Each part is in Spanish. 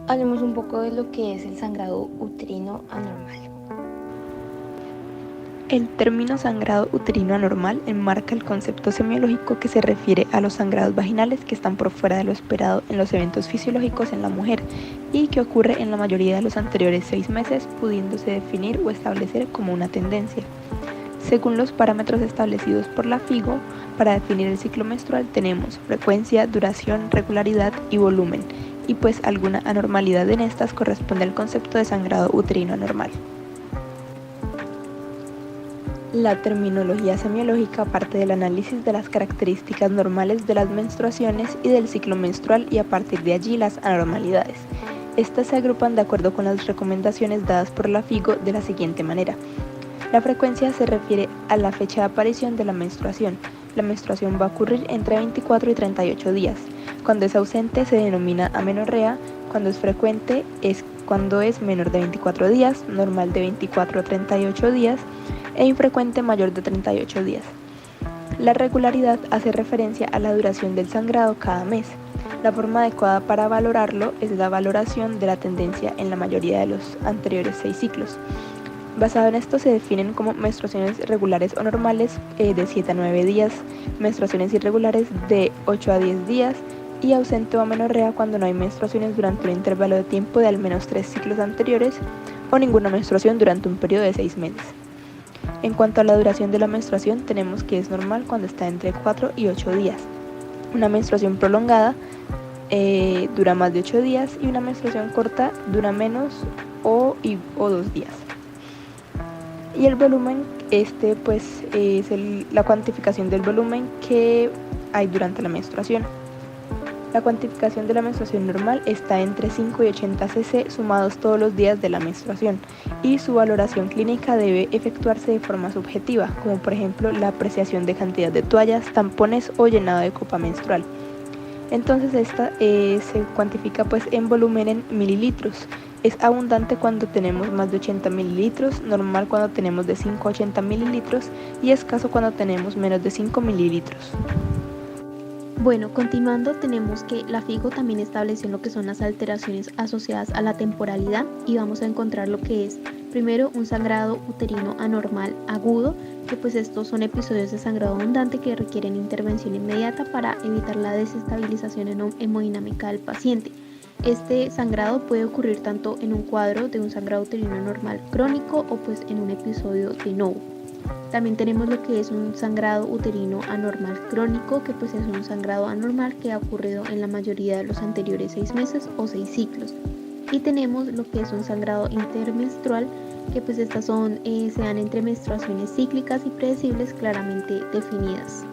Hablemos un poco de lo que es el sangrado uterino anormal. El término sangrado uterino anormal enmarca el concepto semiológico que se refiere a los sangrados vaginales que están por fuera de lo esperado en los eventos fisiológicos en la mujer y que ocurre en la mayoría de los anteriores 6 meses, pudiéndose definir o establecer como una tendencia. Según los parámetros establecidos por la FIGO, para definir el ciclo menstrual tenemos frecuencia, duración, regularidad y volumen, y pues alguna anormalidad en estas corresponde al concepto de sangrado uterino anormal. La terminología semiológica parte del análisis de las características normales de las menstruaciones y del ciclo menstrual y a partir de allí las anormalidades. Estas se agrupan de acuerdo con las recomendaciones dadas por la FIGO de la siguiente manera. La frecuencia se refiere a la fecha de aparición de la menstruación. La menstruación va a ocurrir entre 24 y 38 días. Cuando es ausente se denomina amenorrea, cuando es frecuente es cuando es menor de 24 días, normal de 24 a 38 días e infrecuente mayor de 38 días. La regularidad hace referencia a la duración del sangrado cada mes. La forma adecuada para valorarlo es la valoración de la tendencia en la mayoría de los anteriores 6 ciclos. Basado en esto se definen como menstruaciones regulares o normales de 7 a 9 días, menstruaciones irregulares de 8 a 10 días y ausente o amenorrea cuando no hay menstruaciones durante un intervalo de tiempo de al menos 3 ciclos anteriores o ninguna menstruación durante un periodo de 6 meses. En cuanto a la duración de la menstruación, tenemos que es normal cuando está entre 4 y 8 días. Una menstruación prolongada dura más de 8 días y una menstruación corta dura menos o 2 días. Y el volumen, pues es la cuantificación del volumen que hay durante la menstruación. La cuantificación de la menstruación normal está entre 5 y 80 cc sumados todos los días de la menstruación y su valoración clínica debe efectuarse de forma subjetiva, como por ejemplo la apreciación de cantidad de toallas, tampones o llenado de copa menstrual. Entonces esta se cuantifica pues en volumen en mililitros. Es abundante cuando tenemos más de 80 mililitros, normal cuando tenemos de 5 a 80 mililitros y escaso cuando tenemos menos de 5 mililitros. Bueno, continuando, tenemos que la FIGO también estableció lo que son las alteraciones asociadas a la temporalidad y vamos a encontrar lo que es primero un sangrado uterino anormal agudo, que pues estos son episodios de sangrado abundante que requieren intervención inmediata para evitar la desestabilización hemodinámica del paciente. Este sangrado puede ocurrir tanto en un cuadro de un sangrado uterino anormal crónico o pues en un episodio de novo. También tenemos lo que es un sangrado uterino anormal crónico, que pues es un sangrado anormal que ha ocurrido en la mayoría de los anteriores 6 meses o 6 ciclos. Y tenemos lo que es un sangrado intermenstrual, que pues estas se dan entre menstruaciones cíclicas y predecibles claramente definidas.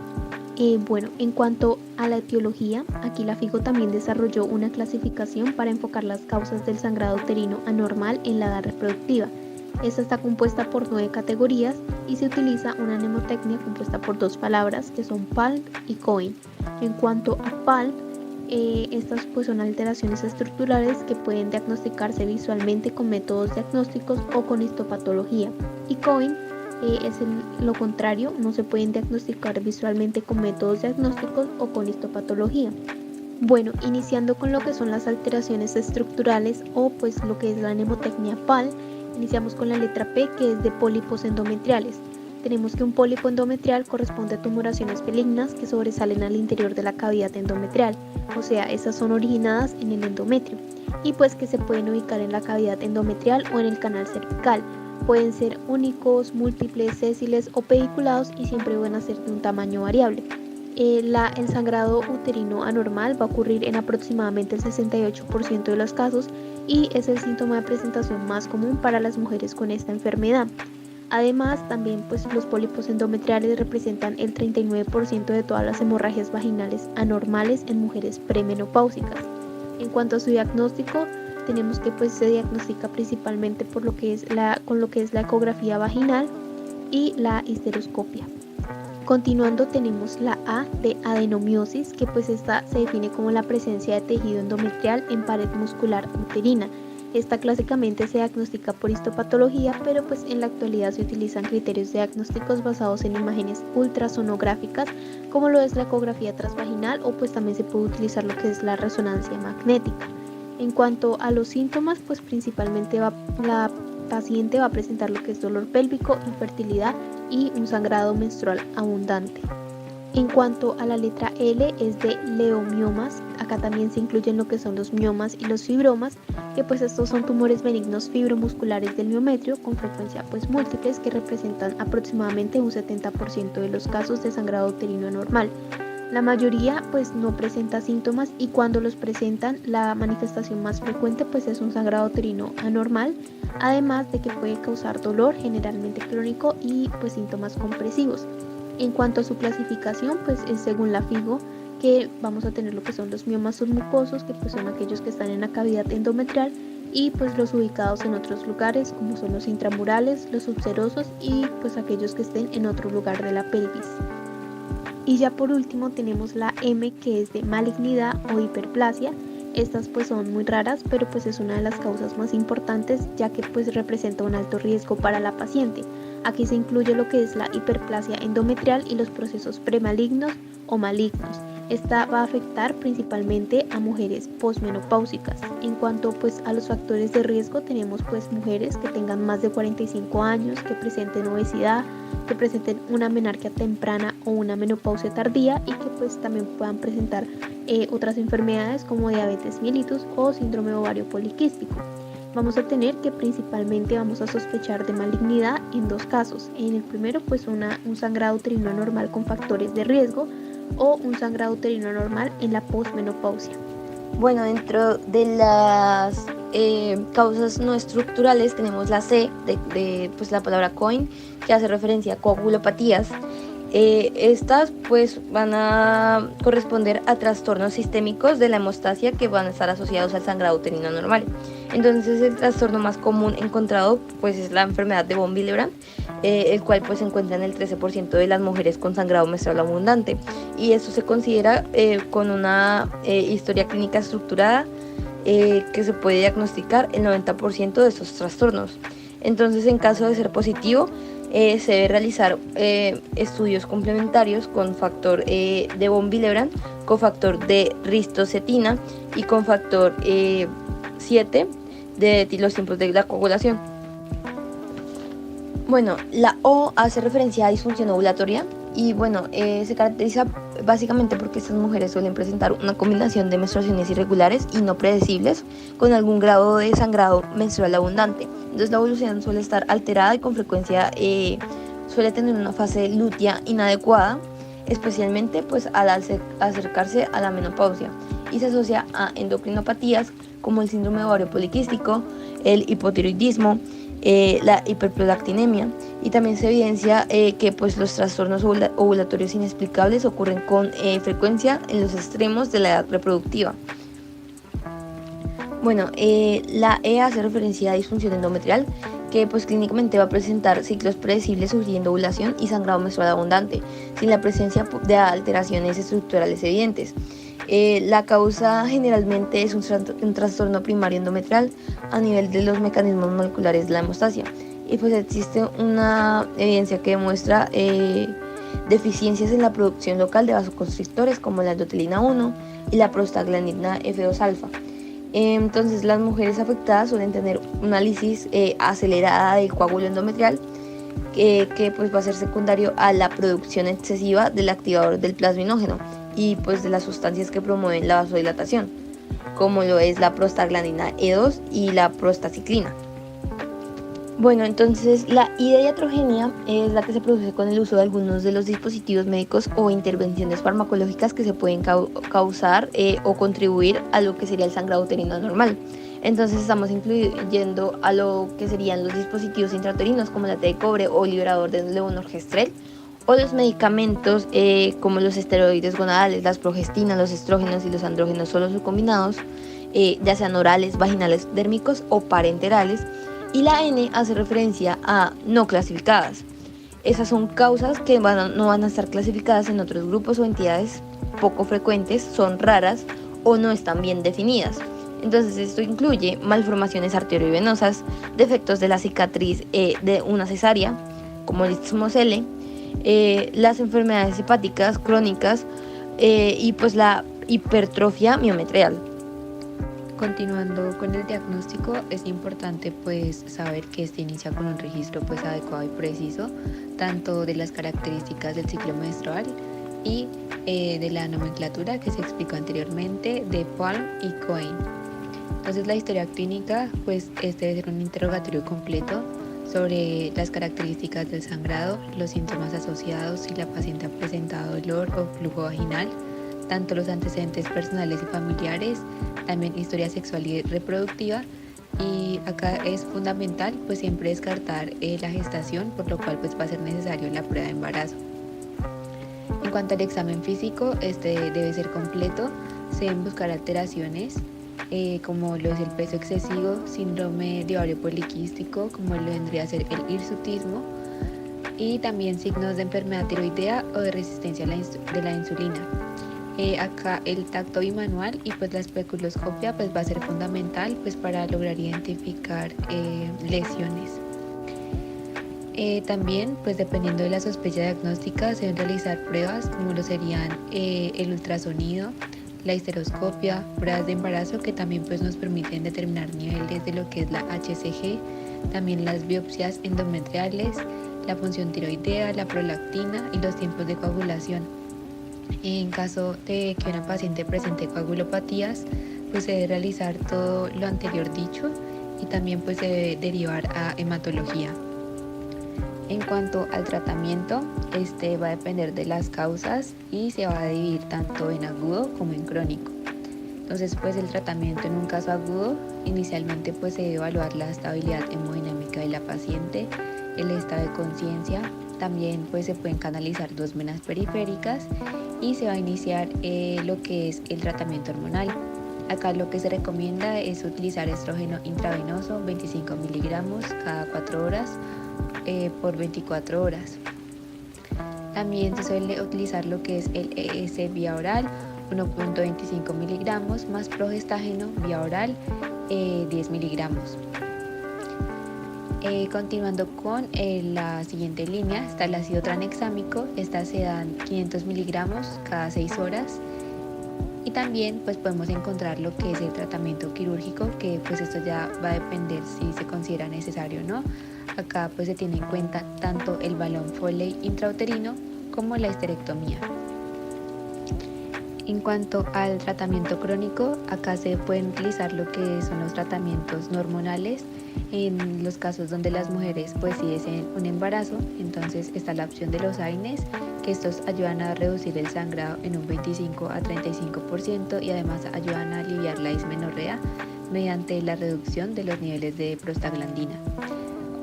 Bueno, en cuanto a la etiología, aquí la FIGO también desarrolló una clasificación para enfocar las causas del sangrado uterino anormal en la edad reproductiva. Esta está compuesta por 9 categorías y se utiliza una mnemotecnia compuesta por 2 palabras que son PALB y COIN. En cuanto a PALB, estas pues son alteraciones estructurales que pueden diagnosticarse visualmente con métodos diagnósticos o con histopatología. Y COIN es lo contrario, no se pueden diagnosticar visualmente con métodos diagnósticos o con histopatología. Bueno, iniciando con lo que son las alteraciones estructurales o pues lo que es la mnemotecnia PAL, iniciamos con la letra P, que es de pólipos endometriales. Tenemos que un pólipo endometrial corresponde a tumoraciones benignas que sobresalen al interior de la cavidad endometrial, o sea, estas son originadas en el endometrio y pues que se pueden ubicar en la cavidad endometrial o en el canal cervical. Pueden ser únicos, múltiples, sésiles o pediculados y siempre van a ser de un tamaño variable. El sangrado uterino anormal va a ocurrir en aproximadamente el 68% de los casos y es el síntoma de presentación más común para las mujeres con esta enfermedad. Además, también pues, los pólipos endometriales representan el 39% de todas las hemorragias vaginales anormales en mujeres premenopáusicas. En cuanto a su diagnóstico, tenemos que pues, se diagnostica principalmente con lo que es la ecografía vaginal y la histeroscopia. Continuando tenemos la A de adenomiosis, que pues esta se define como la presencia de tejido endometrial en pared muscular uterina. Esta clásicamente se diagnostica por histopatología, pero pues en la actualidad se utilizan criterios diagnósticos basados en imágenes ultrasonográficas, como lo es la ecografía transvaginal o pues también se puede utilizar lo que es la resonancia magnética. En cuanto a los síntomas, pues principalmente la paciente va a presentar lo que es dolor pélvico, infertilidad y un sangrado menstrual abundante. En cuanto a la letra L, es de leomiomas. Acá también se incluyen lo que son los miomas y los fibromas, que pues estos son tumores benignos fibromusculares del miometrio con frecuencia pues múltiples, que representan aproximadamente un 70% de los casos de sangrado uterino anormal. La mayoría pues no presenta síntomas, y cuando los presentan, la manifestación más frecuente pues es un sangrado uterino anormal, además de que puede causar dolor, generalmente crónico, y pues síntomas compresivos. En cuanto a su clasificación, pues es según la FIGO, que vamos a tener lo que son los miomas submucosos, que pues son aquellos que están en la cavidad endometrial, y pues los ubicados en otros lugares, como son los intramurales, los subserosos y pues aquellos que estén en otro lugar de la pelvis. Y ya por último tenemos la M, que es de malignidad o hiperplasia. Estas pues son muy raras, pero pues es una de las causas más importantes, ya que pues representa un alto riesgo para la paciente. Aquí se incluye lo que es la hiperplasia endometrial y los procesos premalignos o malignos. Esta va a afectar principalmente a mujeres posmenopáusicas. En cuanto pues a los factores de riesgo, tenemos pues mujeres que tengan más de 45 años, que presenten obesidad, que presenten una menarquia temprana o una menopausia tardía, y que pues también puedan presentar otras enfermedades como diabetes mellitus o síndrome ovario poliquístico. Vamos a tener que principalmente vamos a sospechar de malignidad en dos casos. En el primero pues un sangrado uterino anormal con factores de riesgo, o un sangrado uterino anormal en la posmenopausia. Bueno, dentro de las causas no estructurales tenemos la C de pues la palabra COIN, que hace referencia a coagulopatías. Estas pues van a corresponder a trastornos sistémicos de la hemostasia que van a estar asociados al sangrado uterino anormal. Entonces el trastorno más común encontrado pues es la enfermedad de von Willebrand, el cual pues se encuentra en el 13% de las mujeres con sangrado menstrual abundante, y esto se considera con una historia clínica estructurada que se puede diagnosticar el 90% de estos trastornos. Entonces, en caso de ser positivo, se debe realizar estudios complementarios con factor de von Willebrand, con factor de ristocetina y con factor 7 de los tiempos de la coagulación. Bueno, la O hace referencia a disfunción ovulatoria, y bueno, se caracteriza básicamente porque estas mujeres suelen presentar una combinación de menstruaciones irregulares y no predecibles con algún grado de sangrado menstrual abundante. Entonces la ovulación suele estar alterada y con frecuencia suele tener una fase lútea inadecuada, especialmente pues al acercarse a la menopausia, y se asocia a endocrinopatías como el síndrome ovario poliquístico, el hipotiroidismo, la hiperprolactinemia, y también se evidencia que pues los trastornos ovulatorios inexplicables ocurren con frecuencia en los extremos de la edad reproductiva. Bueno, la E hace referencia a disfunción endometrial, que pues clínicamente va a presentar ciclos predecibles surgiendo ovulación y sangrado menstrual abundante, sin la presencia de alteraciones estructurales evidentes. La causa generalmente es un trastorno primario endometrial a nivel de los mecanismos moleculares de la hemostasia, y pues existe una evidencia que demuestra deficiencias en la producción local de vasoconstrictores como la endotelina 1 y la prostaglandina F2-alfa. Entonces las mujeres afectadas suelen tener una lisis acelerada del coágulo endometrial, que pues va a ser secundario a la producción excesiva del activador del plasminógeno y pues de las sustancias que promueven la vasodilatación, como lo es la prostaglandina E2 y la prostaciclina. Bueno, entonces la iatrogenia es la que se produce con el uso de algunos de los dispositivos médicos o intervenciones farmacológicas que se pueden causar o contribuir a lo que sería el sangrado uterino anormal. Entonces estamos incluyendo a lo que serían los dispositivos intrauterinos como la T de cobre o liberador de levonorgestrel, o los medicamentos como los esteroides gonadales, las progestinas, los estrógenos y los andrógenos solos o combinados, ya sean orales, vaginales, dérmicos o parenterales. Y la N hace referencia a no clasificadas. Esas son causas que no van a estar clasificadas en otros grupos o entidades poco frecuentes, son raras o no están bien definidas. Entonces esto incluye malformaciones arteriovenosas, defectos de la cicatriz de una cesárea, como el isthmus L, las enfermedades hepáticas crónicas y pues la hipertrofia miometrial. Continuando con el diagnóstico, es importante pues saber que este inicia con un registro pues adecuado y preciso, tanto de las características del ciclo menstrual y de la nomenclatura que se explicó anteriormente de Palm y Cohen. Entonces la historia clínica pues debe ser un interrogatorio completo sobre las características del sangrado, los síntomas asociados, si la paciente ha presentado dolor o flujo vaginal, tanto los antecedentes personales y familiares, también historia sexual y reproductiva, y acá es fundamental pues siempre descartar la gestación, por lo cual pues va a ser necesario la prueba de embarazo. En cuanto al examen físico, debe ser completo, se deben buscar alteraciones como lo es el peso excesivo, síndrome de ovario poliquístico, como lo vendría a ser el hirsutismo, y también signos de enfermedad tiroidea o de resistencia de la insulina. Acá el tacto bimanual y pues la especuloscopia pues va a ser fundamental pues para lograr identificar lesiones. También pues dependiendo de la sospecha diagnóstica se deben realizar pruebas como lo serían el ultrasonido, la histeroscopia, pruebas de embarazo que también pues nos permiten determinar niveles de lo que es la HCG, también las biopsias endometriales, la función tiroidea, la prolactina y los tiempos de coagulación. En caso de que una paciente presente coagulopatías, pues se debe realizar todo lo anterior dicho y también pues se debe derivar a hematología. En cuanto al tratamiento, va a depender de las causas y se va a dividir tanto en agudo como en crónico. Entonces pues el tratamiento en un caso agudo, inicialmente pues se debe evaluar la estabilidad hemodinámica de la paciente, el estado de conciencia, también pues se pueden canalizar 2 venas periféricas y se va a iniciar lo que es el tratamiento hormonal. Acá lo que se recomienda es utilizar estrógeno intravenoso 25 miligramos cada 4 horas por 24 horas. También se suele utilizar lo que es el ES vía oral 1.25 miligramos más progestágeno vía oral 10 miligramos. Continuando con la siguiente línea está el ácido tranexámico, estas se dan 500 miligramos cada 6 horas y también pues podemos encontrar lo que es el tratamiento quirúrgico, que pues esto ya va a depender si se considera necesario o no. Acá pues se tiene en cuenta tanto el balón Foley intrauterino como la histerectomía. En cuanto al tratamiento crónico, acá se pueden utilizar lo que son los tratamientos no hormonales en los casos donde las mujeres pues sí desean un embarazo. Entonces está la opción de los AINES, que estos ayudan a reducir el sangrado en un 25 a 35% y además ayudan a aliviar la dismenorrea mediante la reducción de los niveles de prostaglandina.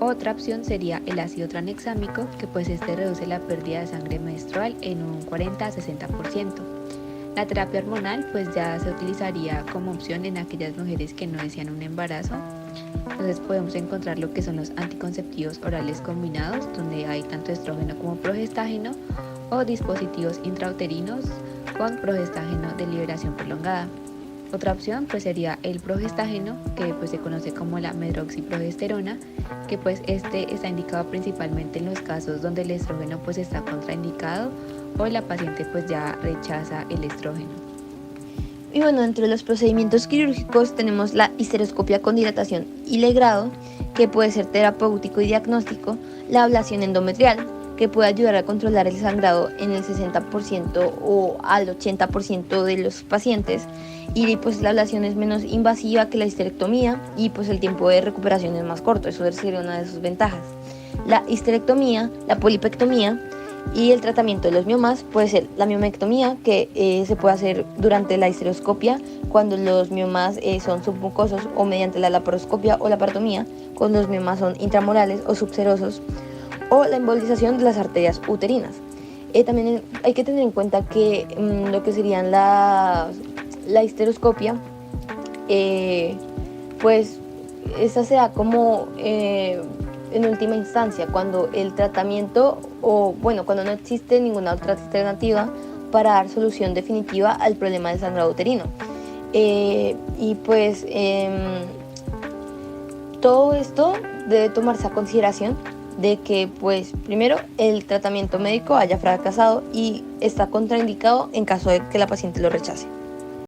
Otra opción sería el ácido tranexámico, que pues reduce la pérdida de sangre menstrual en un 40 a 60%. La terapia hormonal pues ya se utilizaría como opción en aquellas mujeres que no desean un embarazo. Entonces podemos encontrar lo que son los anticonceptivos orales combinados, donde hay tanto estrógeno como progestágeno, o dispositivos intrauterinos con progestágeno de liberación prolongada. Otra opción pues sería el progestágeno, que pues se conoce como la medroxiprogesterona, que pues está indicado principalmente en los casos donde el estrógeno pues está contraindicado o la paciente pues ya rechaza el estrógeno. Y bueno, entre los procedimientos quirúrgicos tenemos la histeroscopia con dilatación y legrado, que puede ser terapéutico y diagnóstico, la ablación endometrial, que puede ayudar a controlar el sangrado en el 60% o al 80% de los pacientes, y pues la ablación es menos invasiva que la histerectomía y pues el tiempo de recuperación es más corto, eso sería una de sus ventajas. La histerectomía, la polipectomía y el tratamiento de los miomas puede ser la miomectomía, que se puede hacer durante la histeroscopia cuando los miomas son submucosos, o mediante la laparoscopia o laparotomía cuando los miomas son intramorales o subserosos, o la embolización de las arterias uterinas. También hay que tener en cuenta que lo que serían la histeroscopia, pues esa se da como en última instancia cuando el tratamiento, o bueno, cuando no existe ninguna otra alternativa para dar solución definitiva al problema del sangrado uterino. Y pues todo esto debe tomarse a consideración de que pues primero el tratamiento médico haya fracasado y está contraindicado en caso de que la paciente lo rechace.